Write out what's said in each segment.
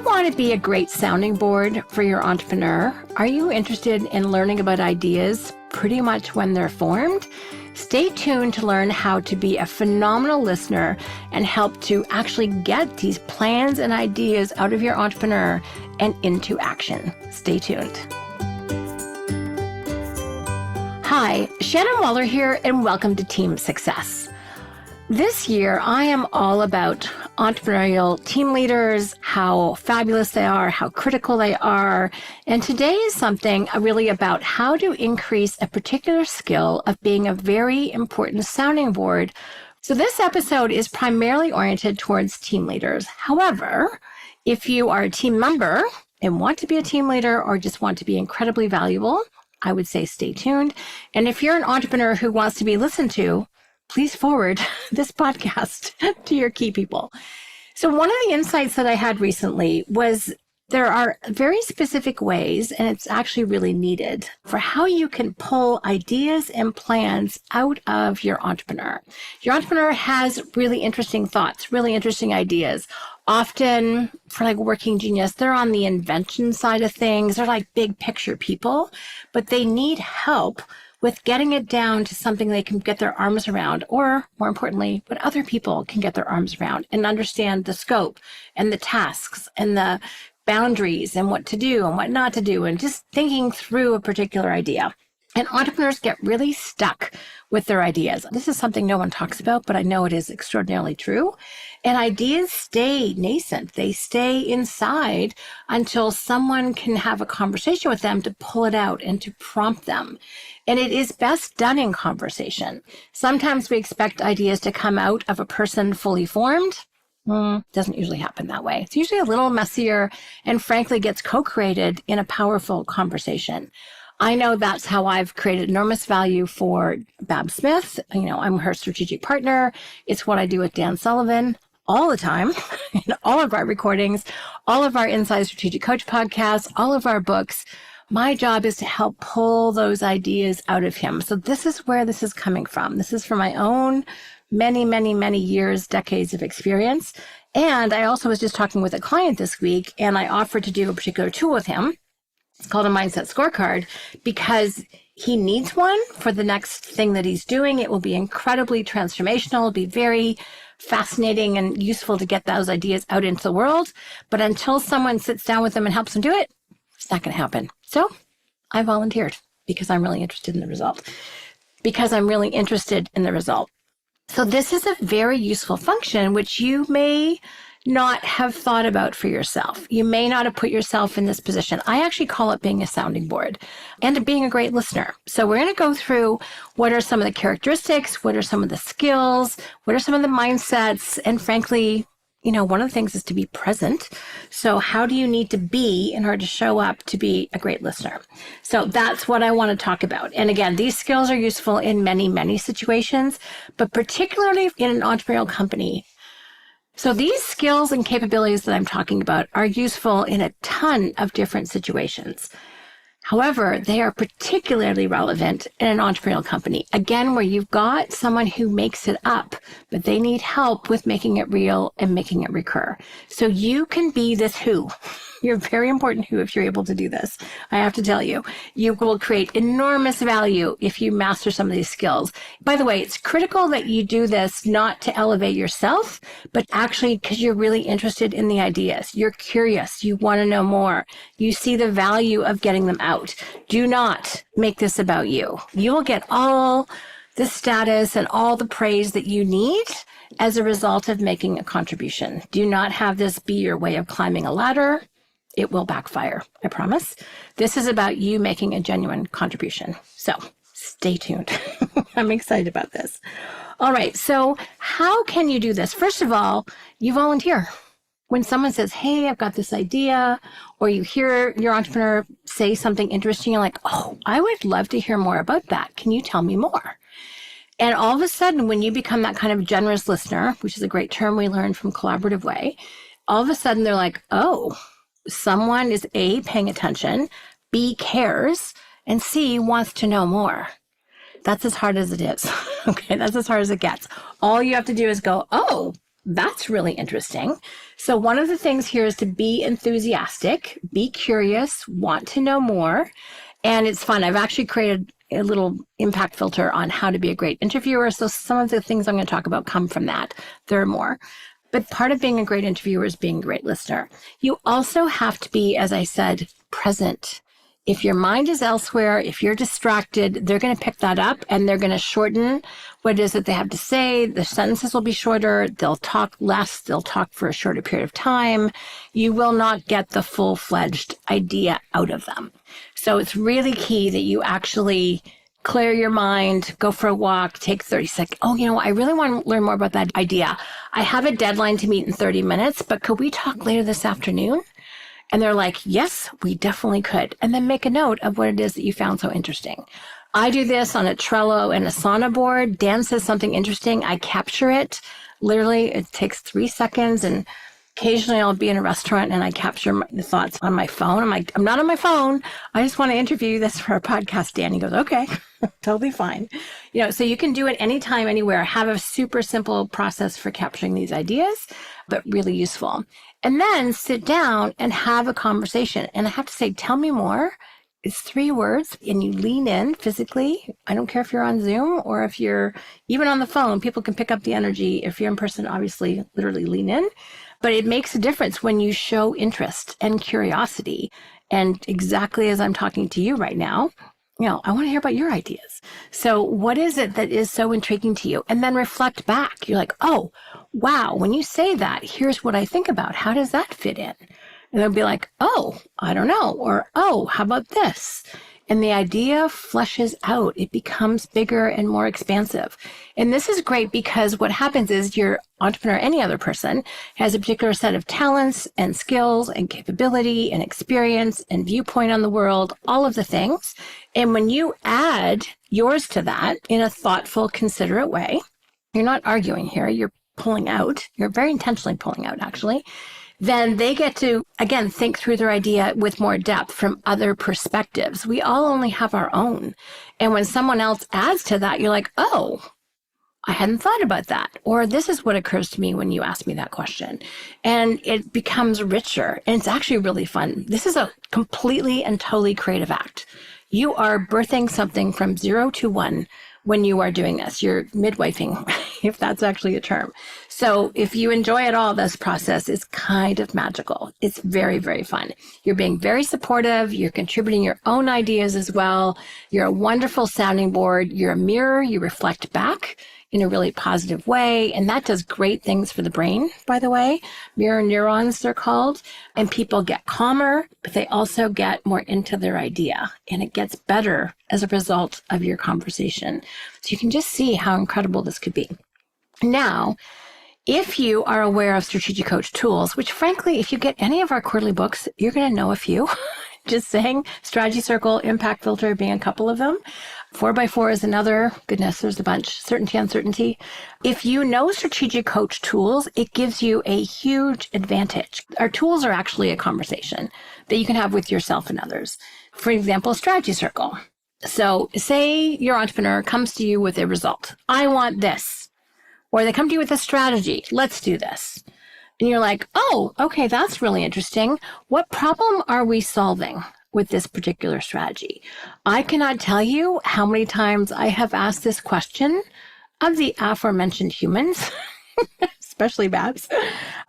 want to be a great sounding board for your entrepreneur? Are you interested in learning about ideas pretty much when they're formed? Stay tuned to learn how to be a phenomenal listener and help to actually get these plans and ideas out of your entrepreneur and into action. Stay tuned. Hi, Shannon Waller here, and welcome to Team Success. This year, I am all about entrepreneurial team leaders, how fabulous they are, how critical they are. And today is something really about how to increase a particular skill of being a very important sounding board. So this episode is primarily oriented towards team leaders. However, if you are a team member and want to be a team leader or just want to be incredibly valuable, I would say stay tuned. And if you're an entrepreneur who wants to be listened to, please forward this podcast to your key people. So one of the insights that I had recently was there are very specific ways, and it's actually really needed, for how you can pull ideas and plans out of your entrepreneur. Your entrepreneur has really interesting thoughts, really interesting ideas. Often for like working genius, they're on the invention side of things. They're like big picture people, but they need help with getting it down to something they can get their arms around, or more importantly, what other people can get their arms around and understand the scope and the tasks and the boundaries and what to do and what not to do, and just thinking through a particular idea. And entrepreneurs get really stuck with their ideas. This is something no one talks about, but I know it is extraordinarily true. And ideas stay nascent. They stay inside until someone can have a conversation with them to pull it out and to prompt them. And it is best done in conversation. Sometimes we expect ideas to come out of a person fully formed. Doesn't usually happen that way. It's usually a little messier and frankly gets co-created in a powerful conversation. I know that's how I've created enormous value for Bab Smith. I'm her strategic partner. It's what I do with Dan Sullivan all the time in all of our recordings, all of our Inside Strategic Coach podcasts, all of our books. My job is to help pull those ideas out of him. So this is where this is coming from. This is from my own many years, decades of experience. And I also was just talking with a client this week, and I offered to do a particular tool with him. It's called a mindset scorecard, because he needs one for the next thing that he's doing. It will be incredibly transformational. It'll be very fascinating and useful to get those ideas out into the world. But until someone sits down with them and helps them do it, it's not going to happen. So I volunteered because I'm really interested in the result. So this is a very useful function, which you may not have thought about for yourself. You may not have put yourself in this position. I actually call it being a sounding board and being a great listener. So we're going to go through what are some of the characteristics, what are some of the skills, what are some of the mindsets, and frankly, one of the things is to be present. So how do you need to be in order to show up to be a great listener? So that's what I want to talk about. And again, these skills are useful in many situations, but particularly in an entrepreneurial company. So these skills and capabilities that I'm talking about are useful in a ton of different situations. However, they are particularly relevant in an entrepreneurial company, again, where you've got someone who makes it up, but they need help with making it real and making it recur. So you can be this who. You're a very important who if you're able to do this. I have to tell you, you will create enormous value if you master some of these skills. By the way, it's critical that you do this not to elevate yourself, but actually because you're really interested in the ideas. You're curious. You want to know more. You see the value of getting them out. Do not make this about you. You will get all the status and all the praise that you need as a result of making a contribution. Do not have this be your way of climbing a ladder. It will backfire, I promise. This is about you making a genuine contribution. So stay tuned. I'm excited about this. All right, so how can you do this? First of all, you volunteer. When someone says, hey, I've got this idea, or you hear your entrepreneur say something interesting, you're like, oh, I would love to hear more about that. Can you tell me more? And all of a sudden, when you become that kind of generous listener, which is a great term we learned from Collaborative Way, all of a sudden they're like, oh, someone is A, paying attention, B, cares, and C, wants to know more. That's as hard as it is. Okay, that's as hard as it gets. All you have to do is go, oh, That's really interesting. So one of the things here is to be enthusiastic, be curious, want to know more. And it's fun. I've actually created a little impact filter on how to be a great interviewer. So some of the things I'm going to talk about come from that. There are more. But part of being a great interviewer is being a great listener. You also have to be, as I said, present. If your mind is elsewhere, if you're distracted, they're going to pick that up and they're going to shorten what it is that they have to say. The sentences will be shorter. They'll talk less. They'll talk for a shorter period of time. You will not get the full-fledged idea out of them. So it's really key that you actually clear your mind, go for a walk, take 30 seconds. Oh, I really want to learn more about that idea. I have a deadline to meet in 30 minutes, but could we talk later this afternoon? And they're like, yes, we definitely could. And then make a note of what it is that you found so interesting. I do this on a Trello and Asana board. Dan says something interesting. I capture it. Literally, it takes 3 seconds. And occasionally I'll be in a restaurant and I capture the thoughts on my phone. I'm like, I'm not on my phone. I just want to interview this for a podcast. Dan, he goes, okay, totally fine. So you can do it anytime, anywhere. Have a super simple process for capturing these ideas, but really useful. And then sit down and have a conversation. And I have to say, tell me more. It's 3 words and you lean in physically. I don't care if you're on Zoom or if you're even on the phone, people can pick up the energy. If you're in person, obviously, literally lean in. But it makes a difference when you show interest and curiosity. And exactly as I'm talking to you right now, I want to hear about your ideas. So what is it that is so intriguing to you? And then reflect back. You're like, oh, wow, when you say that, here's what I think about. How does that fit in? And they'll be like, oh, I don't know. Or, oh, how about this? And the idea fleshes out. It becomes bigger and more expansive. And this is great because what happens is your entrepreneur, any other person, has a particular set of talents and skills and capability and experience and viewpoint on the world, all of the things. And when you add yours to that in a thoughtful, considerate way, you're not arguing here, you're pulling out, you're very intentionally pulling out, actually. Then they get to, again, think through their idea with more depth from other perspectives. We all only have our own. And when someone else adds to that, you're like, oh, I hadn't thought about that. Or this is what occurs to me when you ask me that question. And it becomes richer. And it's actually really fun. This is a completely and totally creative act. You are birthing something from 0 to 1 when you are doing this. You're midwifing, if that's actually a term. So if you enjoy it all, this process is kind of magical. It's very, very fun. You're being very supportive. You're contributing your own ideas as well. You're a wonderful sounding board. You're a mirror. You reflect back in a really positive way. And that does great things for the brain, by the way. Mirror neurons, they're called. And people get calmer, but they also get more into their idea. And it gets better as a result of your conversation. So you can just see how incredible this could be. Now, if you are aware of Strategic Coach tools, which frankly, if you get any of our quarterly books, you're going to know a few. Just saying, Strategy Circle, Impact Filter being a couple of them. 4x4 is another. Goodness, there's a bunch. Certainty, uncertainty. If you know Strategic Coach tools, it gives you a huge advantage. Our tools are actually a conversation that you can have with yourself and others. For example, Strategy Circle. So say your entrepreneur comes to you with a result. I want this. Or they come to you with a strategy. Let's do this. And you're like, oh, okay, that's really interesting. What problem are we solving with this particular strategy? I cannot tell you how many times I have asked this question of the aforementioned humans, especially Babs,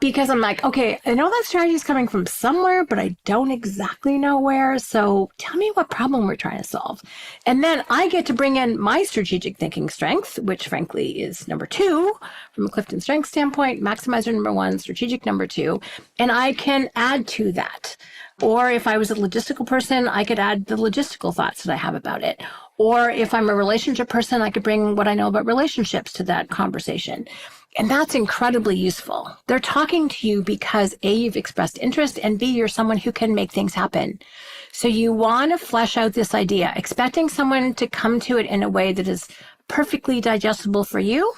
because I'm like, okay, I know that strategy is coming from somewhere, but I don't exactly know where. So tell me what problem we're trying to solve. And then I get to bring in my strategic thinking strength, which frankly is number 2 from a Clifton Strength standpoint, maximizer number 1, strategic number 2, and I can add to that. Or if I was a logistical person, I could add the logistical thoughts that I have about it. Or if I'm a relationship person, I could bring what I know about relationships to that conversation. And that's incredibly useful. They're talking to you because A, you've expressed interest, and B, you're someone who can make things happen. So you want to flesh out this idea, expecting someone to come to it in a way that is perfectly digestible for you.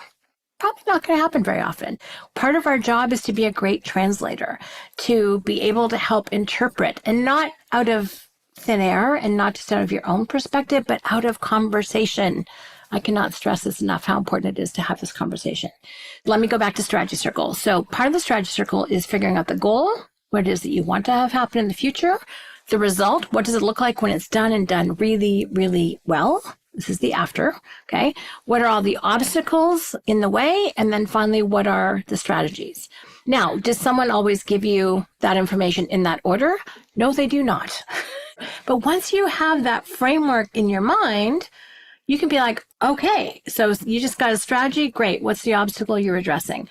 Probably not going to happen very often. Part of our job is to be a great translator, to be able to help interpret, and not out of thin air and not just out of your own perspective, but out of conversation I cannot stress this enough, how important it is to have this conversation. Let me go back to strategy circle. So part of the strategy circle is figuring out the goal, what it is that you want to have happen in the future, the result, what does it look like when it's done and done really, really well? This is the after, okay? What are all the obstacles in the way? And then finally, what are the strategies? Now, does someone always give you that information in that order? No, they do not. But once you have that framework in your mind, you can be like, okay, so you just got a strategy. Great. What's the obstacle you're addressing?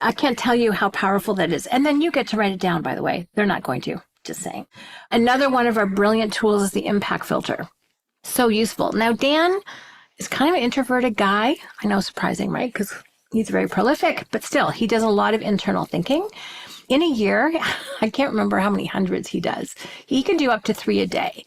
I can't tell you how powerful that is. And then you get to write it down, by the way. They're not going to, just saying. Another one of our brilliant tools is the impact filter. So useful. Now, Dan is kind of an introverted guy. I know, surprising, right? Because he's very prolific, but still, he does a lot of internal thinking. In a year, I can't remember how many hundreds he does. He can do up to 3 a day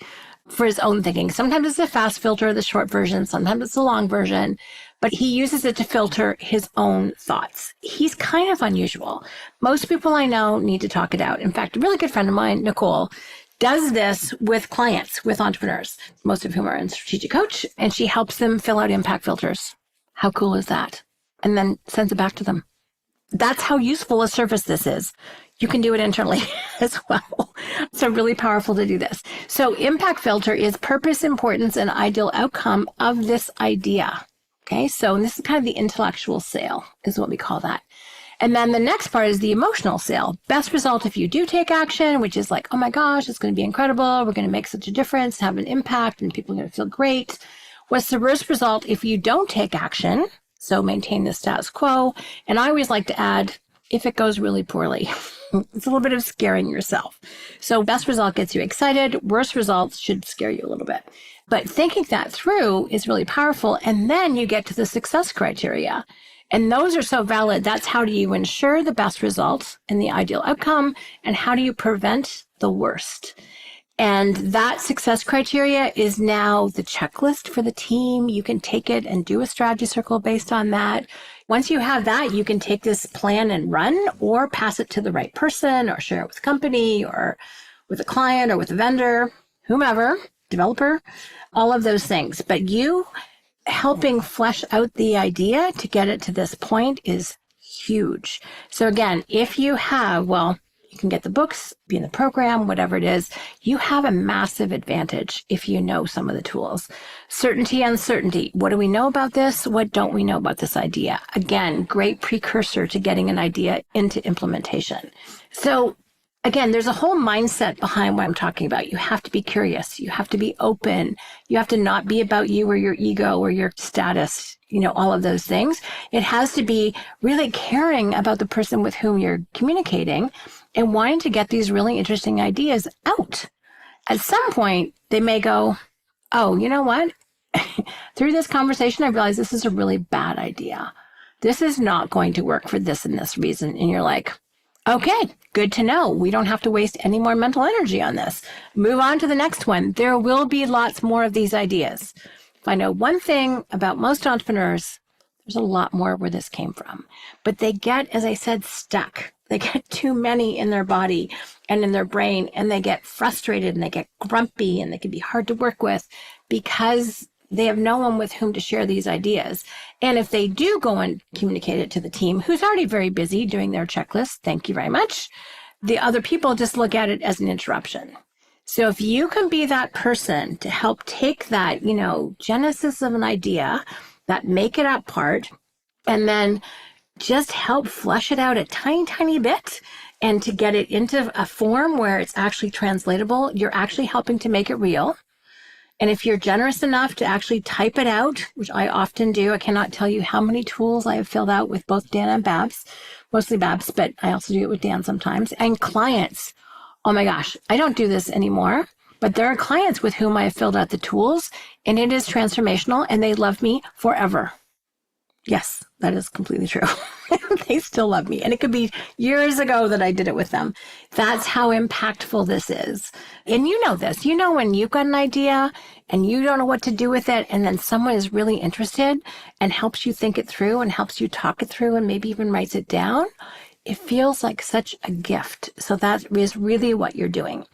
for his own thinking. Sometimes it's a fast filter, the short version. Sometimes it's a long version, but he uses it to filter his own thoughts. He's kind of unusual. Most people I know need to talk it out. In fact, a really good friend of mine, Nicole, does this with clients, with entrepreneurs, most of whom are in strategic coach, and she helps them fill out impact filters. How cool is that? And then sends it back to them. That's how useful a service this is. You can do it internally as well. So really powerful to do this. So impact filter is purpose, importance, and ideal outcome of this idea. Okay, so this is kind of the intellectual sale is what we call that. And then the next part is the emotional sale. Best result if you do take action, which is like, oh my gosh, it's going to be incredible. We're going to make such a difference, have an impact, and people are going to feel great. What's the worst result if you don't take action? So maintain the status quo. And I always like to add, if it goes really poorly. It's a little bit of scaring yourself. So best result gets you excited. Worst results should scare you a little bit. But thinking that through is really powerful. And then you get to the success criteria. And those are so valid. That's how do you ensure the best results and the ideal outcome, and how do you prevent the worst? And that success criteria is now the checklist for the team. You can take it and do a strategy circle based on that. Once you have that, you can take this plan and run, or pass it to the right person, or share it with a company, or with a client, or with a vendor, whomever, developer, all of those things. But you helping flesh out the idea to get it to this point is huge. So again, if you have, well, you can get the books, be in the program, whatever it is, you have a massive advantage if you know some of the tools. Certainty, uncertainty. What do we know about this? What don't we know about this idea? Again, great precursor to getting an idea into implementation. So again, there's a whole mindset behind what I'm talking about. You have to be curious. You have to be open. You have to not be about you or your ego or your status, all of those things. It has to be really caring about the person with whom you're communicating and wanting to get these really interesting ideas out. At some point, they may go, oh, you know what? Through this conversation, I realized this is a really bad idea. This is not going to work for this and this reason. And you're like, okay, good to know. We don't have to waste any more mental energy on this. Move on to the next one. There will be lots more of these ideas. If I know one thing about most entrepreneurs, there's a lot more where this came from. But they get, as I said, stuck. They get too many in their body and in their brain, and they get frustrated and they get grumpy and they can be hard to work with because they have no one with whom to share these ideas. And if they do go and communicate it to the team, who's already very busy doing their checklist, thank you very much, the other people just look at it as an interruption. So if you can be that person to help take that, genesis of an idea, that make it up part, and then just help flesh it out a tiny, tiny bit, and to get it into a form where it's actually translatable, you're actually helping to make it real. And if you're generous enough to actually type it out, which I often do, I cannot tell you how many tools I have filled out with both Dan and Babs, mostly Babs, but I also do it with Dan sometimes, and clients. Oh my gosh, I don't do this anymore, but there are clients with whom I have filled out the tools, and it is transformational, and they love me forever. Yes, that is completely true. They still love me. And it could be years ago that I did it with them. That's how impactful this is. And you know this. You know when you've got an idea and you don't know what to do with it, and then someone is really interested and helps you think it through and helps you talk it through and maybe even writes it down. it feels like such a gift. So that is really what you're doing.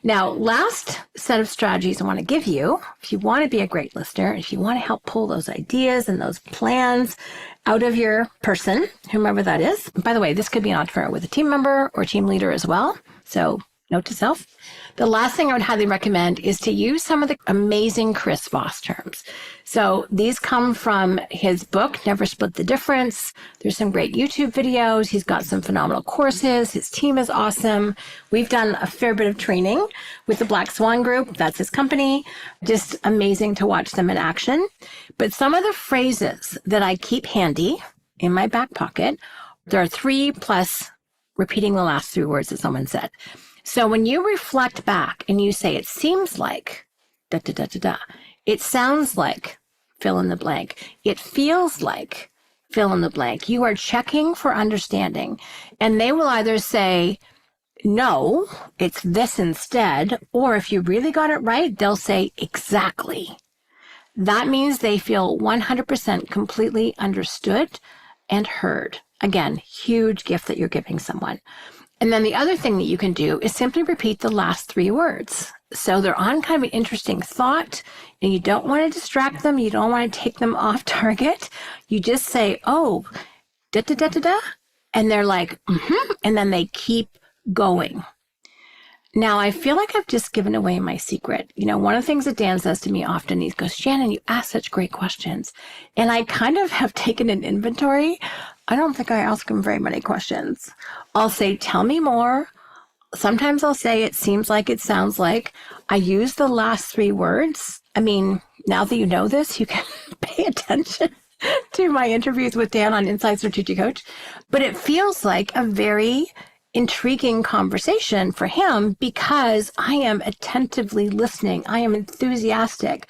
Now, last set of strategies I want to give you, if you want to be a great listener, if you want to help pull those ideas and those plans out of your person, whomever that is. By the way, this could be an entrepreneur with a team member or team leader as well. So note to self. The last thing I would highly recommend is to use some of the amazing Chris Voss terms. So these come from his book, Never Split the Difference. There's some great YouTube videos. He's got some phenomenal courses. His team is awesome. We've done a fair bit of training with the Black Swan Group. That's his company. Just amazing to watch them in action. But some of the phrases that I keep handy in my back pocket, there are 3 plus repeating the last 3 words that someone said. So when you reflect back and you say, it seems like, da, da, da, da, da, it sounds like, fill in the blank, it feels like, fill in the blank, you are checking for understanding. And they will either say, no, it's this instead, or if you really got it right, they'll say exactly. That means they feel 100% completely understood and heard. Again, huge gift that you're giving someone. And then the other thing that you can do is simply repeat the last 3 words. So they're on kind of an interesting thought, and you don't want to distract them. You don't want to take them off target. You just say, oh, da, da, da, da, da. And they're like, mm-hmm. And then they keep going. Now, I feel like I've just given away my secret. You know, one of the things that Dan says to me often, he goes, Shannon, you ask such great questions. And I kind of have taken an inventory. I don't think I ask him very many questions. I'll say, tell me more. Sometimes I'll say, it seems like, it sounds like. I use the last 3 words. I mean, now that you know this, you can pay attention to my interviews with Dan on Inside Strategic Coach. But it feels like a very intriguing conversation for him because I am attentively listening. I am enthusiastic.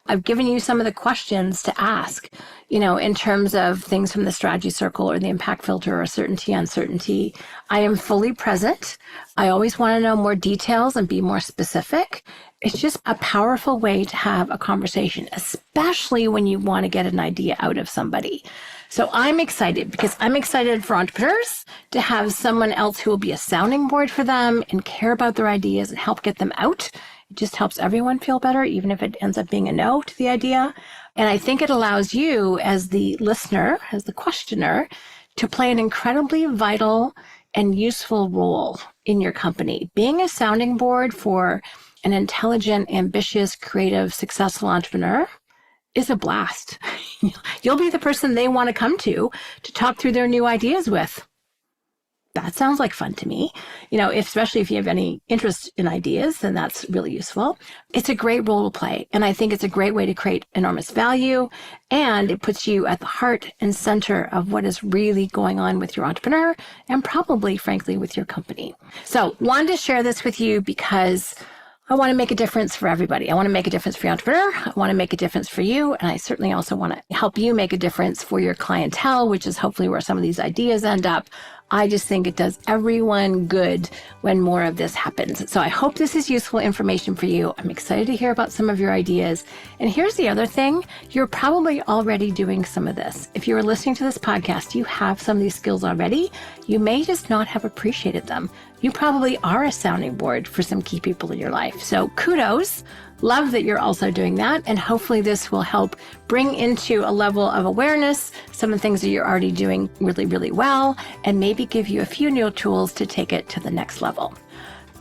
I've given you some of the questions to ask, you know, in terms of things from the strategy circle or the impact filter or certainty, uncertainty. I am fully present. I always want to know more details and be more specific. It's just a powerful way to have a conversation, especially when you want to get an idea out of somebody. So I'm excited because I'm excited for entrepreneurs to have someone else who will be a sounding board for them and care about their ideas and help get them out. It just helps everyone feel better, even if it ends up being a no to the idea. And I think it allows you as the listener, as the questioner, to play an incredibly vital and useful role in your company. Being a sounding board for an intelligent, ambitious, creative, successful entrepreneur is a blast. You'll be the person they want to come to talk through their new ideas with. That sounds like fun to me. You know, especially if you have any interest in ideas, then that's really useful. It's a great role to play. And I think it's a great way to create enormous value. And it puts you at the heart and center of what is really going on with your entrepreneur and probably, frankly, with your company. So wanted to share this with you because I want to make a difference for everybody. I want to make a difference for your entrepreneur. I want to make a difference for you. And I certainly also want to help you make a difference for your clientele, which is hopefully where some of these ideas end up. I just think it does everyone good when more of this happens. So I hope this is useful information for you. I'm excited to hear about some of your ideas. And here's the other thing. You're probably already doing some of this. If you're listening to this podcast, you have some of these skills already. You may just not have appreciated them. You probably are a sounding board for some key people in your life. So kudos. Love that you're also doing that. And hopefully this will help bring into a level of awareness some of the things that you're already doing really, really well, and maybe give you a few new tools to take it to the next level.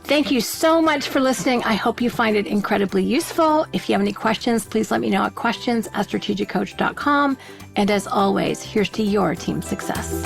Thank you so much for listening. I hope you find it incredibly useful. If you have any questions, please let me know at questions@strategiccoach.com. And as always, here's to your team success.